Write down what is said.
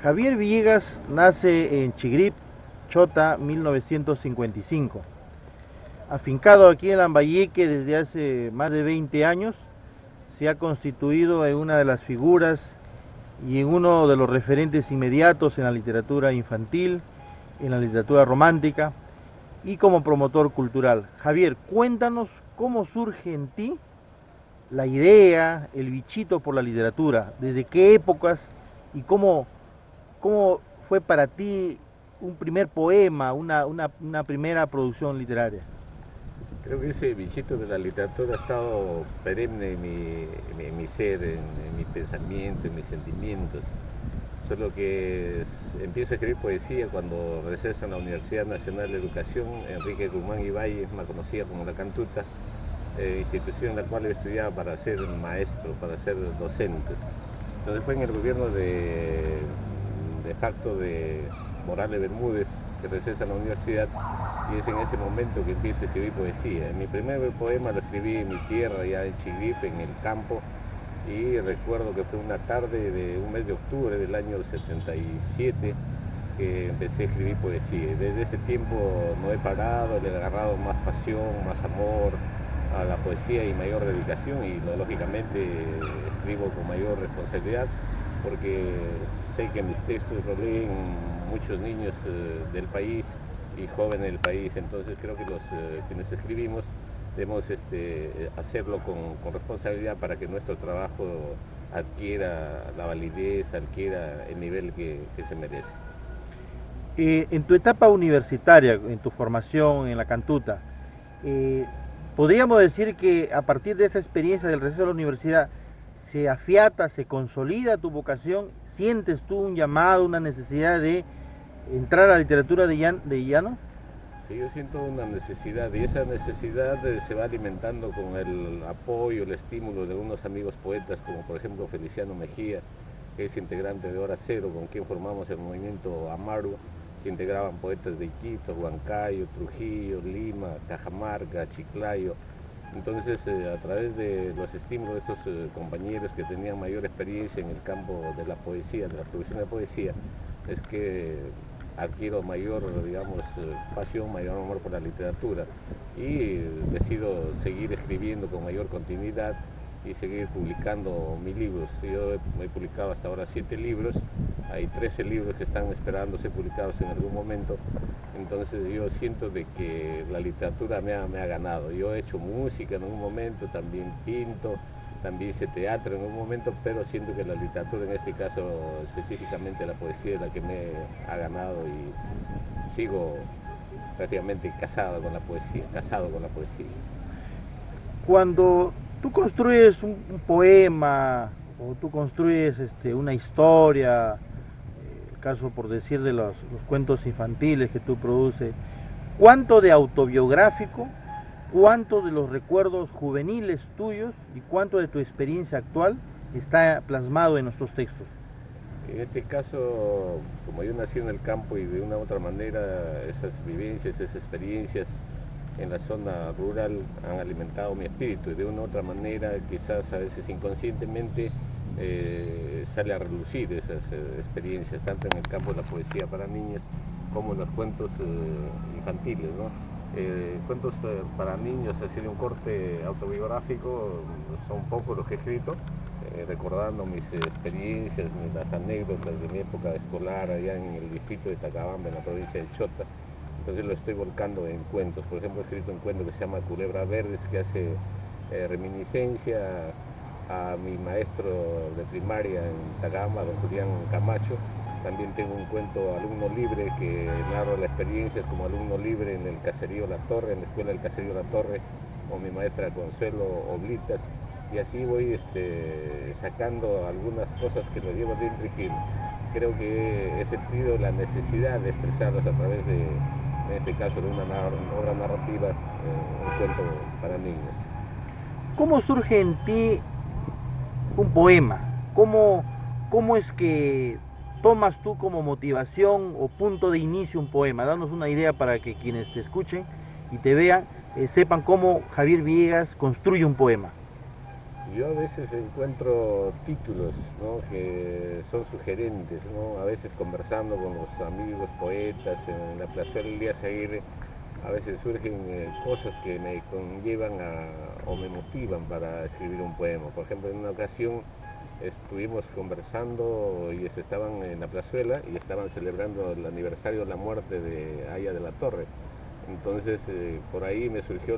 Javier Villegas nace en Chigrip, Chota, 1955. Afincado aquí en Lambayeque desde hace más de 20 años, se ha constituido en una de las figuras y en uno de los referentes inmediatos en la literatura infantil, en la literatura romántica y como promotor cultural. Javier, cuéntanos cómo surge en ti la idea, el bichito por la literatura, desde qué épocas y cómo fue para ti un primer poema, una primera producción literaria. Creo que ese bichito de la literatura ha estado perenne en mi ser, en mi pensamiento, en mis sentimientos. Solo que empiezo a escribir poesía cuando receso en la Universidad Nacional de Educación, Enrique Guzmán y Valle, más conocida como La Cantuta, institución en la cual yo estudiaba para ser maestro, para ser docente. Entonces fue en el gobierno de facto de Morales Bermúdez que recesa en la universidad y es en ese momento que empiezo a escribir poesía. Mi primer poema lo escribí en mi tierra, ya en Chigrip, en el campo, y recuerdo que fue una tarde de un mes de octubre del año 77 que empecé a escribir poesía. Desde ese tiempo no he parado, le he agarrado más pasión, más amor a la poesía y mayor dedicación y lógicamente escribo con mayor responsabilidad porque sé que mis textos lo leen muchos niños del país y jóvenes del país, entonces creo que los quienes escribimos debemos hacerlo con responsabilidad para que nuestro trabajo adquiera la validez, adquiera el nivel que se merece. En tu etapa universitaria, en tu formación en la Cantuta, eh, podríamos decir que a partir de esa experiencia del receso de la universidad se afiata, se consolida tu vocación, sientes tú un llamado, una necesidad de entrar a la literatura de llano. Sí, yo siento una necesidad y esa necesidad se va alimentando con el apoyo, el estímulo de unos amigos poetas como por ejemplo Feliciano Mejía, que es integrante de Hora Cero, con quien formamos el movimiento Amaru, que integraban poetas de Iquitos, Huancayo, Trujillo, Lima, Cajamarca, Chiclayo. Entonces, a través de los estímulos de estos compañeros que tenían mayor experiencia en el campo de la poesía, de la producción de poesía, es que adquiero mayor, digamos, pasión, mayor amor por la literatura y decido seguir escribiendo con mayor continuidad y seguir publicando mis libros. Yo he publicado hasta ahora 7 libros, hay 13 libros que están esperando ser publicados en algún momento, entonces yo siento de que la literatura me ha ganado. Yo he hecho música en un momento, también pinto, también hice teatro en un momento, pero siento que la literatura, en este caso específicamente la poesía, es la que me ha ganado y sigo prácticamente casado con la poesía. Cuando tú construyes un poema o tú construyes una historia, caso por decir de los cuentos infantiles que tú produces, ¿cuánto de autobiográfico, cuánto de los recuerdos juveniles tuyos y cuánto de tu experiencia actual está plasmado en nuestros textos? En este caso, como yo nací en el campo y de una u otra manera esas vivencias, esas experiencias en la zona rural han alimentado mi espíritu y de una u otra manera, quizás a veces inconscientemente, sale a relucir esas experiencias, tanto en el campo de la poesía para niños como en los cuentos infantiles, ¿no? Cuentos para niños, así de un corte autobiográfico, son pocos los que he escrito, recordando mis experiencias, las anécdotas de mi época escolar allá en el distrito de Tacabamba, en la provincia de Chota. Entonces lo estoy volcando en cuentos. Por ejemplo, he escrito un cuento que se llama Culebra Verdes, que hace reminiscencia a mi maestro de primaria en Tacabamba, don Julián Camacho. También tengo un cuento Alumno Libre que narro las experiencias como alumno libre en el Caserío La Torre, en la escuela del Caserío La Torre, con mi maestra Consuelo Oblitas. Y así voy sacando algunas cosas que lo llevo dentro y que creo que he sentido la necesidad de expresarlas a través de, en este caso, de una obra narrativa, un cuento para niños. ¿Cómo surge en ti un poema? ¿Cómo es que tomas tú como motivación o punto de inicio un poema? Danos una idea para que quienes te escuchen y te vean sepan cómo Javier Villegas construye un poema. Yo a veces encuentro títulos, ¿no?, que son sugerentes, ¿no? A veces conversando con los amigos poetas en la plazuela Elías Aguirre, a veces surgen cosas que me conllevan o me motivan para escribir un poema. Por ejemplo, en una ocasión estuvimos conversando y estaban en la plazuela y estaban celebrando el aniversario de la muerte de Aya de la Torre. Entonces, por ahí me surgió